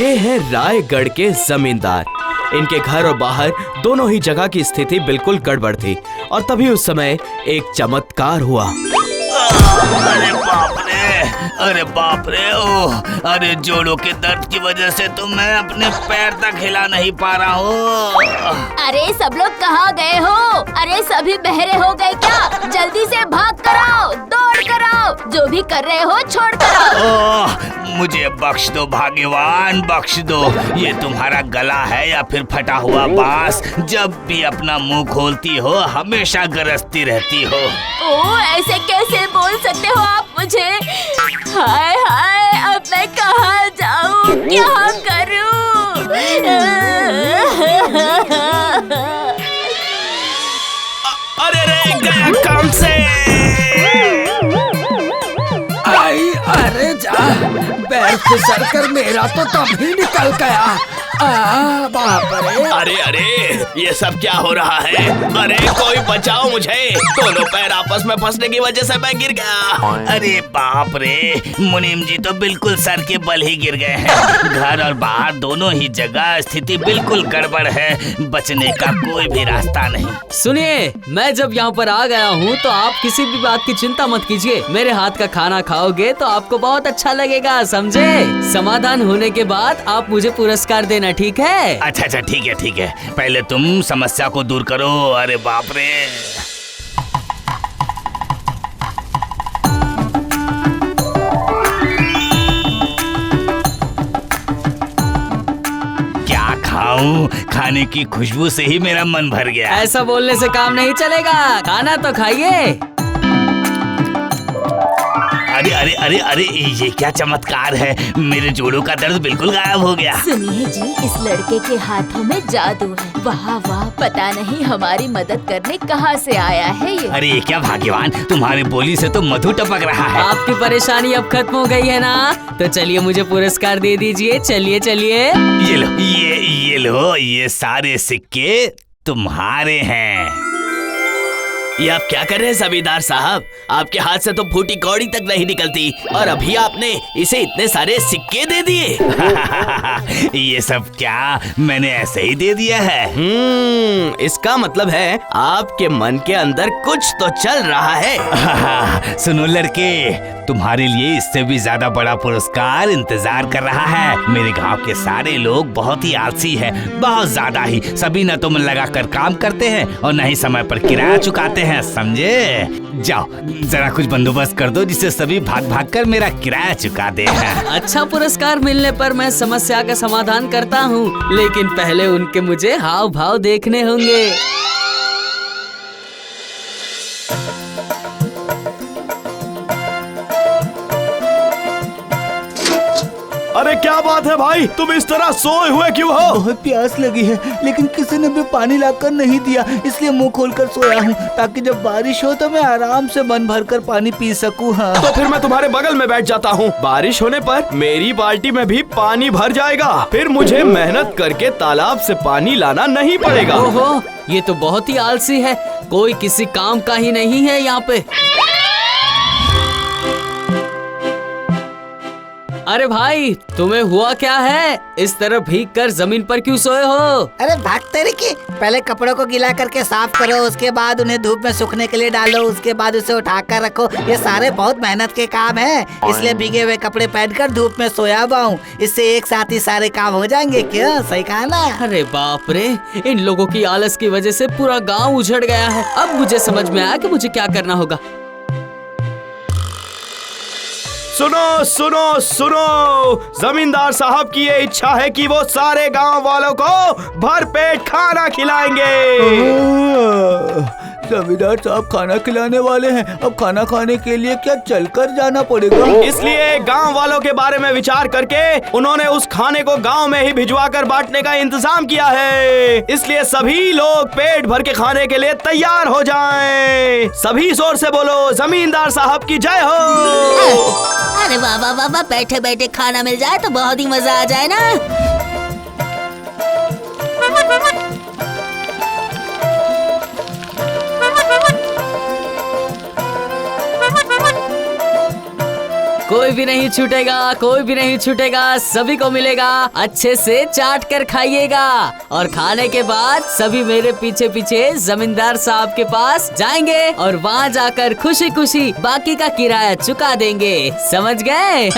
ये है रायगढ़ के जमींदार। इनके घर और बाहर दोनों ही जगह की स्थिति बिल्कुल गड़बड़ थी और तभी उस समय एक चमत्कार हुआ। अरे बाप रे, अरे बाप रे, ओह, अरे जोड़ों के दर्द की वजह से तो मैं अपने पैर तक हिला नहीं पा रहा हूँ। अरे सब लोग कहाँ गए हो? अरे सभी बहरे हो गए क्या? जल्दी से भाग कर आओ, दौड़ कर आओ, जो भी कर रहे हो छोड़ कर आओ। ओह, मुझे बख्श दो भाग्यवान, बख्श दो। ये तुम्हारा गला है या फिर फटा हुआ बांस? जब भी अपना मुंह खोलती हो हमेशा गरजती रहती हो। ओ, ऐसे कैसे बोल सकते हो आप मुझे? हाय हाय, अब मैं कहाँ जाऊँ, क्या करूँ? अरे रे, गया काम से। आई, अरे जा, पैर फिसल कर मेरा तो तब ही निकल गया। बाप रे। अरे अरे, ये सब क्या हो रहा है? अरे कोई बचाओ मुझे, दोनों पैर आपस में फंसने की वजह से मैं गिर गया। अरे बाप रे, मुनीम जी तो बिल्कुल सर के बल ही गिर गए हैं। घर और बाहर दोनों ही जगह स्थिति बिल्कुल गड़बड़ है, बचने का कोई भी रास्ता नहीं। सुनिए, मैं जब यहाँ पर आ गया हूँ तो आप किसी भी बात की चिंता मत कीजिए। मेरे हाथ का खाना खाओगे तो आपको बहुत अच्छा लगेगा, समझे? समाधान होने के बाद आप मुझे पुरस्कार देना, ठीक है? अच्छा अच्छा, ठीक है ठीक है, पहले तुम समस्या को दूर करो। अरे बाप रे, क्या खाऊं? खाने की खुशबू से ही मेरा मन भर गया। ऐसा बोलने से काम नहीं चलेगा, खाना तो खाइए। अरे अरे अरे अरे, ये क्या चमत्कार है, मेरे जोड़ों का दर्द बिल्कुल गायब हो गया। सुनिए जी, इस लड़के के हाथों में जादू है। वाह वाह, पता नहीं हमारी मदद करने कहाँ से आया है ये। अरे ये क्या भाग्यवान, तुम्हारी बोली से तो मधु टपक रहा है। आपकी परेशानी अब खत्म हो गई है ना? तो चलिए मुझे पुरस्कार दे दीजिए। चलिए चलिए। ये लो, ये लो, ये सारे सिक्के तुम्हारे हैं। ये आप क्या कर रहे हैं जमींदार साहब? आपके हाथ से तो फूटी कौड़ी तक नहीं निकलती और अभी आपने इसे इतने सारे सिक्के दे दिए। ये सब क्या मैंने ऐसे ही दे दिया है? इसका मतलब है आपके मन के अंदर कुछ तो चल रहा है। सुनो लड़के, तुम्हारे लिए इससे भी ज्यादा बड़ा पुरस्कार इंतजार कर रहा है। मेरे गांव के सारे लोग बहुत ही आलसी हैं, बहुत ज्यादा ही। सभी न तो मन लगा कर काम करते हैं और न ही समय पर किराया चुकाते हैं, समझे? जाओ जरा कुछ बंदोबस्त कर दो जिससे सभी भाग भाग कर मेरा किराया चुका दे। अच्छा पुरस्कार मिलने पर मैं समस्या का समाधान करता हूँ, लेकिन पहले उनके मुझे हाव भाव देखने होंगे। अरे क्या बात है भाई, तुम इस तरह सोए हुए क्यों हो? बहुत प्यास लगी है, लेकिन किसी ने भी पानी लाकर नहीं दिया, इसलिए मुंह खोलकर सोया हूँ ताकि जब बारिश हो तो मैं आराम से मन भरकर पानी पी सकूँ। हाँ। तो फिर मैं तुम्हारे बगल में बैठ जाता हूँ। बारिश होने पर मेरी बाल्टी में भी पानी भर जाएगा, फिर मुझे मेहनत करके तालाब से पानी लाना नहीं पड़ेगा। ओहो, ये तो बहुत ही आलसी है, कोई किसी काम का ही नहीं है यहाँ पे। अरे भाई, तुम्हें हुआ क्या है? इस तरह भीग कर जमीन पर क्यों सोए हो? अरे भाग तेरी की, पहले कपड़ों को गीला करके साफ करो, उसके बाद उन्हें धूप में सूखने के लिए डालो, उसके बाद उसे उठाकर रखो। ये सारे बहुत मेहनत के काम है, इसलिए भीगे हुए कपड़े पहनकर धूप में सोया हुआ हूँ। इससे एक साथ ही सारे काम हो जाएंगे। क्यों, सही कहा ना? अरे बाप रे, इन लोगों की आलस की वजह से पूरा गांव उजड़ गया है। अब मुझे समझ में आया कि मुझे क्या करना होगा। सुनो सुनो सुनो, जमींदार साहब की ये इच्छा है कि वो सारे गांव वालों को भरपेट खाना खिलाएंगे। जमींदार साहब खाना खिलाने वाले हैं, अब खाना खाने के लिए क्या चलकर जाना पड़ेगा? इसलिए गांव वालों के बारे में विचार करके उन्होंने उस खाने को गांव में ही भिजवा कर बांटने का इंतजाम किया है। इसलिए सभी लोग पेट भर के खाने के लिए तैयार हो जाएं। सभी जोर से बोलो, जमींदार साहब की जय हो। अरे वाह वाह वाह वाह, बैठे बैठे खाना मिल जाए तो बहुत ही मजा आ जाए ना। कोई कोई भी नहीं छूटेगा, कोई भी नहीं छूटेगा, सभी को मिलेगा। अच्छे से चाट कर खाइएगा और खाने के बाद सभी मेरे पीछे पीछे जमींदार साहब के पास जाएंगे और वहाँ जाकर खुशी खुशी बाकी का किराया चुका देंगे, समझ गए?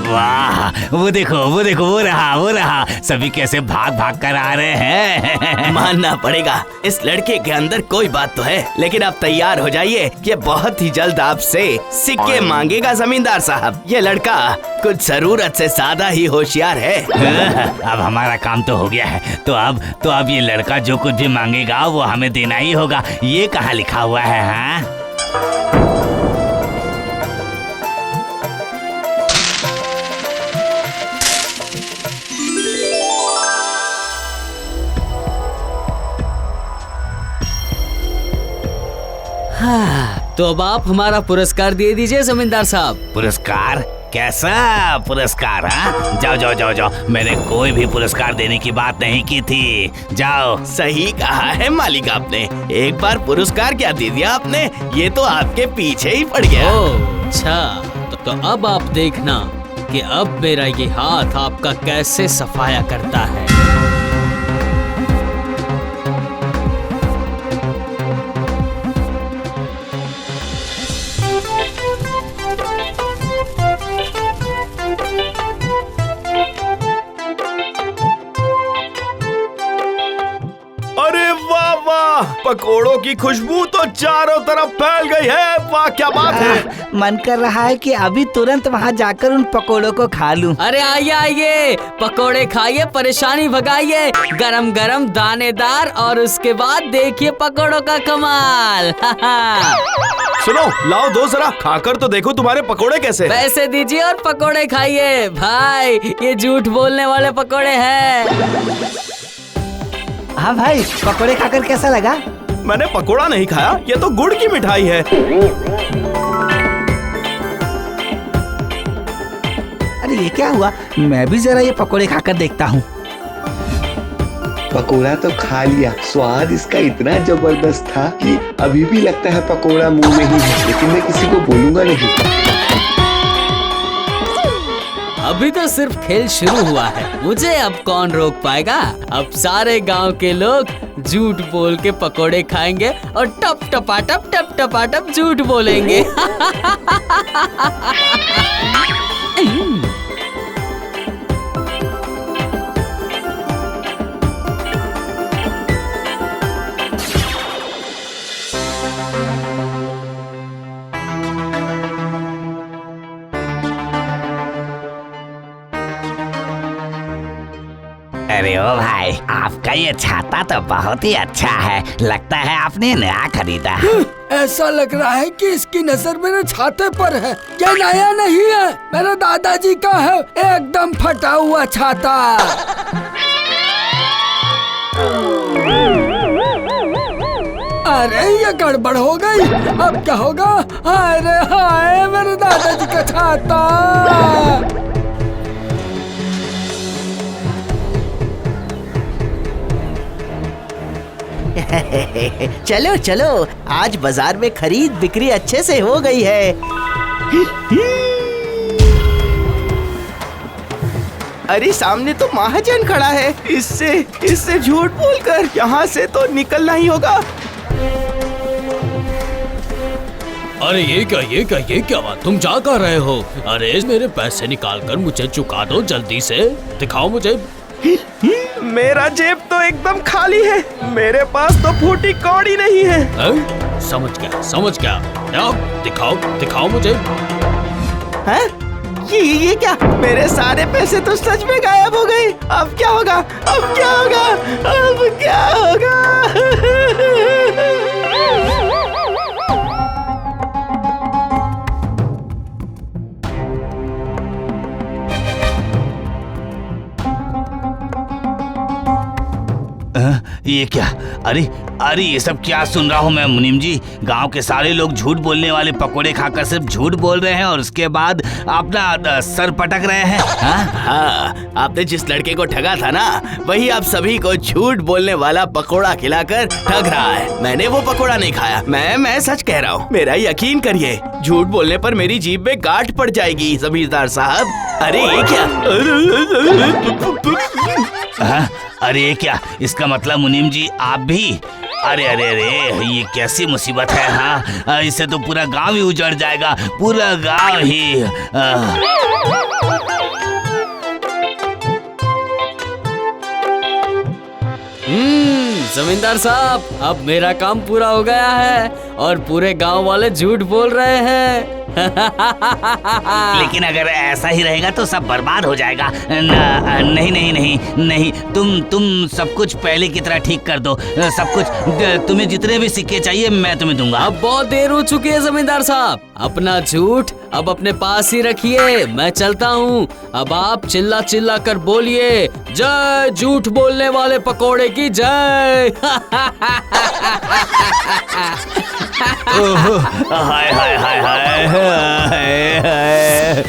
वाह, वो देखो वो देखो, वो रहा, सभी कैसे भाग भाग कर आ रहे हैं। मानना पड़ेगा, इस लड़के के अंदर कोई बात तो है। लेकिन आप तैयार हो जाइए कि बहुत ही जल्द आपसे सिक्के मांगेगा जमींदार साहब। ये लड़का कुछ जरूरत से ज्यादा ही होशियार है। अब हमारा काम तो हो गया है, तो अब ये लड़का जो कुछ भी मांगेगा वो हमें देना ही होगा। ये कहाँ लिखा हुआ है? हाँ, तो अब आप हमारा पुरस्कार दे दीजिए जमींदार साहब। पुरस्कार? कैसा पुरस्कार? हाँ, जाओ, मैंने कोई भी पुरस्कार देने की बात नहीं की थी, जाओ। सही कहा है मालिक आपने, एक बार पुरस्कार क्या दे दिया आपने, ये तो आपके पीछे ही पड़ गया। ओह अच्छा, तो अब आप देखना कि अब मेरा ये हाथ आपका कैसे सफाया करता है। अरे वाह वाह, पकोड़ों की खुशबू तो चारों तरफ फैल गई है। वाह क्या बात है। मन कर रहा है कि अभी तुरंत वहाँ जाकर उन पकोड़ों को खा लूं। अरे आइए, पकोड़े खाइए, परेशानी भगाइए, गरम गरम दानेदार, और उसके बाद देखिए पकोड़ों का कमाल। सुनो, लाओ दो जरा खाकर तो देखो तुम्हारे पकोड़े कैसे। पैसे दीजिए और पकोड़े खाइए। भाई, ये झूठ बोलने वाले पकोड़े हैं। हाँ भाई, पकोड़े खाकर कैसा लगा? मैंने पकोड़ा नहीं खाया, ये तो गुड़ की मिठाई है। अरे ये क्या हुआ? मैं भी जरा ये पकोड़े खाकर देखता हूँ। पकोड़ा तो खा लिया, स्वाद इसका इतना जबरदस्त था कि अभी भी लगता है पकोड़ा मुंह में ही है, लेकिन मैं किसी को बोलूंगा नहीं। अभी तो सिर्फ खेल शुरू हुआ है, मुझे अब कौन रोक पाएगा। अब सारे गांव के लोग झूठ बोल के पकोड़े खाएंगे और टप टपाटप झूठ बोलेंगे। अरे ओ भाई, आपका ये छाता तो बहुत ही अच्छा है, लगता है आपने नया खरीदा। ऐसा लग रहा है कि इसकी नजर मेरे छाते पर है। ये नया नहीं है, मेरे दादाजी का है, एकदम फटा हुआ छाता। अरे ये गड़बड़ हो गई, अब क्या होगा? अरे हाय, मेरे दादाजी का छाता। चलो चलो, आज बाजार में खरीद बिक्री अच्छे से हो गई है। अरे सामने तो महाजन खड़ा है, इससे झूठ बोलकर यहाँ से तो निकलना ही होगा। अरे ये क्या बात, तुम जा कर रहे हो? अरे मेरे पैसे निकाल कर मुझे चुका दो जल्दी से, दिखाओ मुझे। मेरा जेब तो एकदम खाली है, मेरे पास तो फूटी कौड़ी नहीं है। समझ गया। दिखाओ मुझे। हैं? ये क्या? मेरे सारे पैसे तो सच में गायब हो गए। अब क्या होगा? ये क्या? अरे अरे ये सब क्या सुन रहा हूँ मैं मुनीम जी? गांव के सारे लोग झूठ बोलने वाले पकोड़े खाकर सिर्फ झूठ बोल रहे हैं और उसके बाद अपना सर पटक रहे हैं। हाँ, आपने जिस लड़के को ठगा था ना, वही आप सभी को झूठ बोलने वाला पकोड़ा खिलाकर ठग रहा है। मैंने वो पकोड़ा नहीं खाया। मैं सच कह रहा हूँ, मेरा यकीन करिए। झूठ बोलने पर मेरी जीभ में गांठ पड़ जाएगी जमींदार साहब। अरे ये क्या? अरे ये क्या? इसका मतलब मुनीम जी आप भी? अरे अरे अरे ये कैसी मुसीबत है। हाँ, इससे तो पूरा गांव ही उजड़ जाएगा, पूरा गांव ही। जमींदार साहब, अब मेरा काम पूरा हो गया है और पूरे गांव वाले झूठ बोल रहे हैं। लेकिन अगर ऐसा ही रहेगा तो सब बर्बाद हो जाएगा। नहीं नहीं नहीं नहीं, तुम सब कुछ पहले की तरह ठीक कर दो। सब कुछ, तुम्हें जितने भी सिक्के चाहिए मैं तुम्हें दूंगा। अब बहुत देर हो चुकी है जमींदार साहब, अपना झूठ अब अपने पास ही रखिए। मैं चलता हूँ। अब आप चिल्ला चिल्ला कर बोलिए, जय झूठ बोलने वाले पकोड़े की जय। हाय हाय हाय हाय हाय हाय।